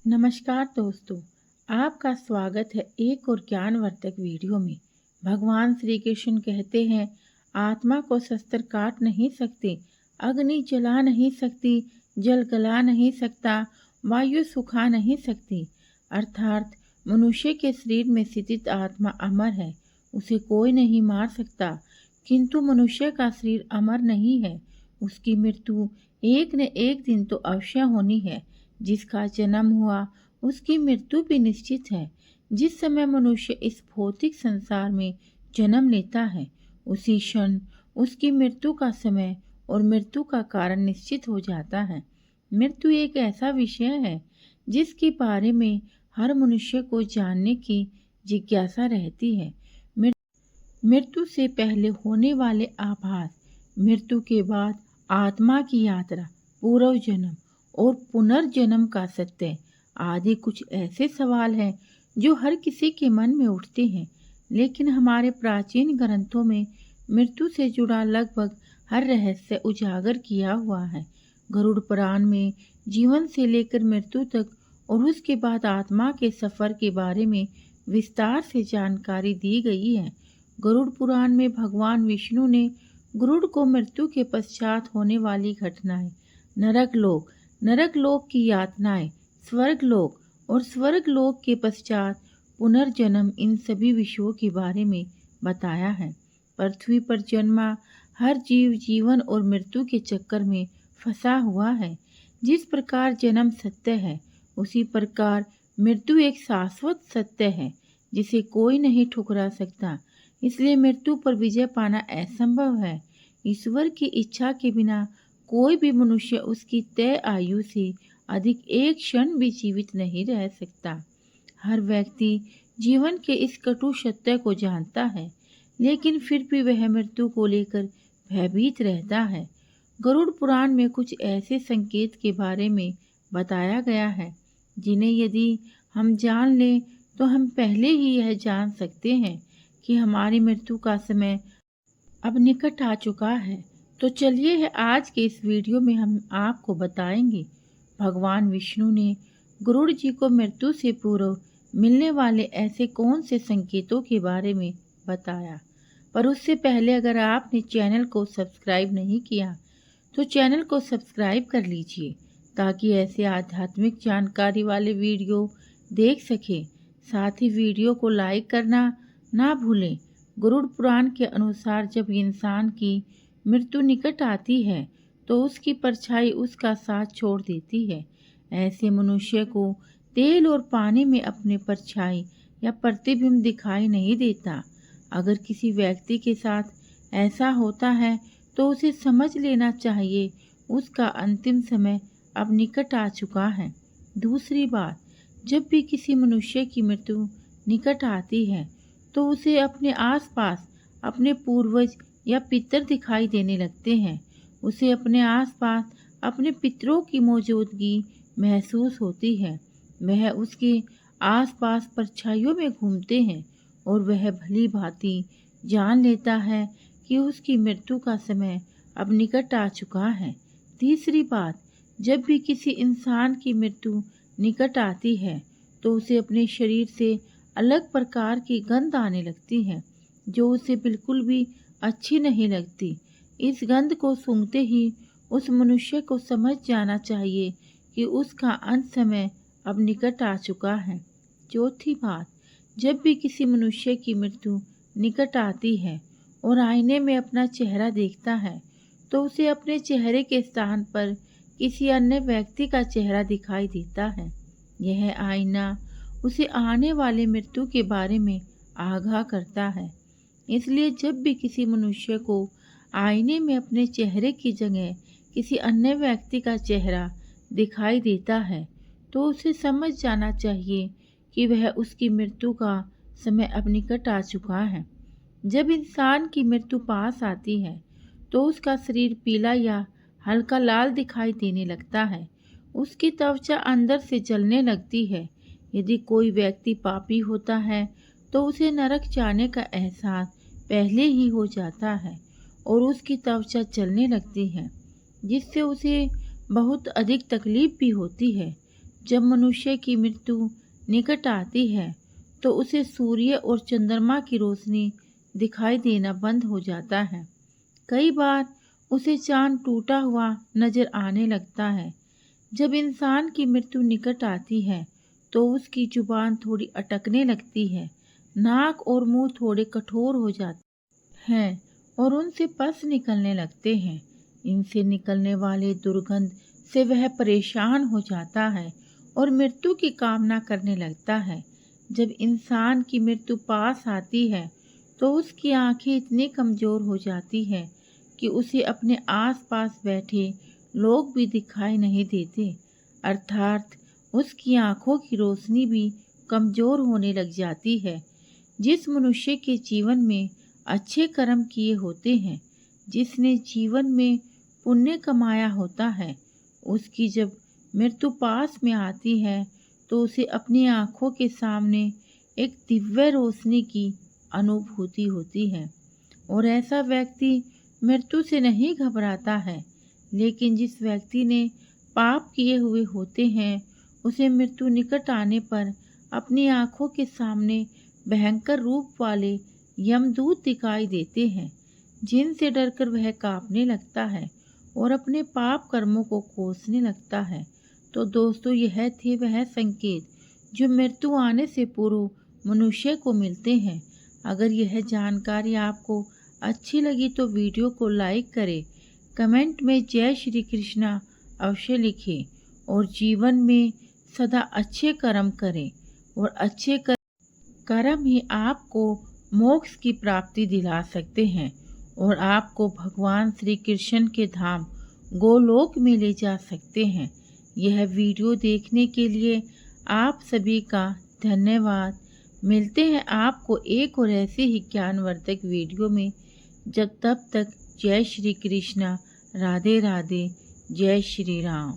नमस्कार दोस्तों, आपका स्वागत है एक और ज्ञानवर्धक वीडियो में। भगवान श्री कृष्ण कहते हैं, आत्मा को शस्त्र काट नहीं सकते, अग्नि जला नहीं सकती, जल गला नहीं सकता, वायु सुखा नहीं सकती। अर्थात मनुष्य के शरीर में स्थित आत्मा अमर है, उसे कोई नहीं मार सकता। किंतु मनुष्य का शरीर अमर नहीं है, उसकी मृत्यु एक न एक दिन तो अवश्य होनी है। जिसका जन्म हुआ उसकी मृत्यु भी निश्चित है। जिस समय मनुष्य इस भौतिक संसार में जन्म लेता है, उसी क्षण उसकी मृत्यु का समय और मृत्यु का कारण निश्चित हो जाता है। मृत्यु एक ऐसा विषय है जिसके बारे में हर मनुष्य को जानने की जिज्ञासा रहती है। मृत्यु से पहले होने वाले आभास, मृत्यु के बाद आत्मा की यात्रा, पूर्व जन्म और पुनर्जन्म का सत्य आदि कुछ ऐसे सवाल हैं जो हर किसी के मन में उठते हैं। लेकिन हमारे प्राचीन ग्रंथों में मृत्यु से जुड़ा लगभग हर रहस्य उजागर किया हुआ है। गरुड़ पुराण में जीवन से लेकर मृत्यु तक और उसके बाद आत्मा के सफर के बारे में विस्तार से जानकारी दी गई है। गरुड़ पुराण में भगवान विष्णु ने गरुड़ को मृत्यु के पश्चात होने वाली घटनाएं, नरक लोक की यातनाएं, स्वर्ग लोक और स्वर्ग लोक के पश्चात पुनर्जन्म, इन सभी विषयों के बारे में बताया है। पृथ्वी पर जन्मा हर जीव जीवन और मृत्यु के चक्कर में फंसा हुआ है। जिस प्रकार जन्म सत्य है, उसी प्रकार मृत्यु एक शाश्वत सत्य है जिसे कोई नहीं ठुकरा सकता। इसलिए मृत्यु पर विजय पाना असंभव है। ईश्वर की इच्छा के बिना कोई भी मनुष्य उसकी तय आयु से अधिक एक क्षण भी जीवित नहीं रह सकता। हर व्यक्ति जीवन के इस कटु सत्य को जानता है, लेकिन फिर भी वह मृत्यु को लेकर भयभीत रहता है। गरुड़ पुराण में कुछ ऐसे संकेत के बारे में बताया गया है जिन्हें यदि हम जान लें तो हम पहले ही यह जान सकते हैं कि हमारी मृत्यु का समय अब निकट आ चुका है। तो चलिए आज के इस वीडियो में हम आपको बताएंगे भगवान विष्णु ने गरुड़ जी को मृत्यु से पूर्व मिलने वाले ऐसे कौन से संकेतों के बारे में बताया। पर उससे पहले अगर आपने चैनल को सब्सक्राइब नहीं किया तो चैनल को सब्सक्राइब कर लीजिए ताकि ऐसे आध्यात्मिक जानकारी वाले वीडियो देख सकें। साथ ही वीडियो को लाइक करना ना भूलें। गरुड़ पुराण के अनुसार जब इंसान की मृत्यु निकट आती है तो उसकी परछाई उसका साथ छोड़ देती है। ऐसे मनुष्य को तेल और पानी में अपने परछाई या प्रतिबिंब दिखाई नहीं देता। अगर किसी व्यक्ति के साथ ऐसा होता है तो उसे समझ लेना चाहिए उसका अंतिम समय अब निकट आ चुका है। दूसरी बात, जब भी किसी मनुष्य की मृत्यु निकट आती है तो उसे अपने आसपास अपने पूर्वज या पितर दिखाई देने लगते हैं। उसे अपने आसपास अपने पितरों की मौजूदगी महसूस होती है। वह उसके आसपास परछाइयों में घूमते हैं और वह भली भांति जान लेता है कि उसकी मृत्यु का समय अब निकट आ चुका है। तीसरी बात, जब भी किसी इंसान की मृत्यु निकट आती है तो उसे अपने शरीर से अलग प्रकार की गंध आने लगती है जो उसे बिल्कुल भी अच्छी नहीं लगती। इस गंध को सूंघते ही उस मनुष्य को समझ जाना चाहिए कि उसका अंत समय अब निकट आ चुका है। चौथी बात, जब भी किसी मनुष्य की मृत्यु निकट आती है और आईने में अपना चेहरा देखता है तो उसे अपने चेहरे के स्थान पर किसी अन्य व्यक्ति का चेहरा दिखाई देता है। यह आईना उसे आने वाले मृत्यु के बारे में आगाह करता है। इसलिए जब भी किसी मनुष्य को आईने में अपने चेहरे की जगह किसी अन्य व्यक्ति का चेहरा दिखाई देता है तो उसे समझ जाना चाहिए कि वह उसकी मृत्यु का समय अब निकट आ चुका है। जब इंसान की मृत्यु पास आती है तो उसका शरीर पीला या हल्का लाल दिखाई देने लगता है। उसकी त्वचा अंदर से जलने लगती है। यदि कोई व्यक्ति पापी होता है तो उसे नरक जाने का एहसास पहले ही हो जाता है और उसकी त्वचा जलने लगती है जिससे उसे बहुत अधिक तकलीफ भी होती है। जब मनुष्य की मृत्यु निकट आती है तो उसे सूर्य और चंद्रमा की रोशनी दिखाई देना बंद हो जाता है। कई बार उसे चांद टूटा हुआ नजर आने लगता है। जब इंसान की मृत्यु निकट आती है तो उसकी जुबान थोड़ी अटकने लगती है, नाक और मुंह थोड़े कठोर हो जाते हैं और उनसे पस निकलने लगते हैं। इनसे निकलने वाले दुर्गंध से वह परेशान हो जाता है और मृत्यु की कामना करने लगता है। जब इंसान की मृत्यु पास आती है तो उसकी आंखें इतनी कमजोर हो जाती है कि उसे अपने आसपास बैठे लोग भी दिखाई नहीं देते, अर्थात उसकी आंखों की रोशनी भी कमजोर होने लग जाती है। जिस मनुष्य के जीवन में अच्छे कर्म किए होते हैं, जिसने जीवन में पुण्य कमाया होता है, उसकी जब मृत्यु पास में आती है तो उसे अपनी आंखों के सामने एक दिव्य रोशनी की अनुभूति होती है और ऐसा व्यक्ति मृत्यु से नहीं घबराता है। लेकिन जिस व्यक्ति ने पाप किए हुए होते हैं, उसे मृत्यु निकट आने पर अपनी आंखों के सामने भयंकर रूप वाले यमदूत दिखाई देते हैं, जिनसे डरकर वह कांपने लगता है और अपने पाप कर्मों को कोसने लगता है। तो दोस्तों, यह थे वह संकेत जो मृत्यु आने से पूर्व मनुष्य को मिलते हैं। अगर यह जानकारी आपको अच्छी लगी तो वीडियो को लाइक करें, कमेंट में जय श्री कृष्णा अवश्य लिखें और जीवन में सदा अच्छे कर्म करें और अच्छे कर्म ही आपको मोक्ष की प्राप्ति दिला सकते हैं और आपको भगवान श्री कृष्ण के धाम गोलोक में ले जा सकते हैं। यह वीडियो देखने के लिए आप सभी का धन्यवाद। मिलते हैं आपको एक और ऐसे ही ज्ञानवर्धक वीडियो में। जब तब तक जय श्री कृष्णा, राधे राधे, जय श्री राम।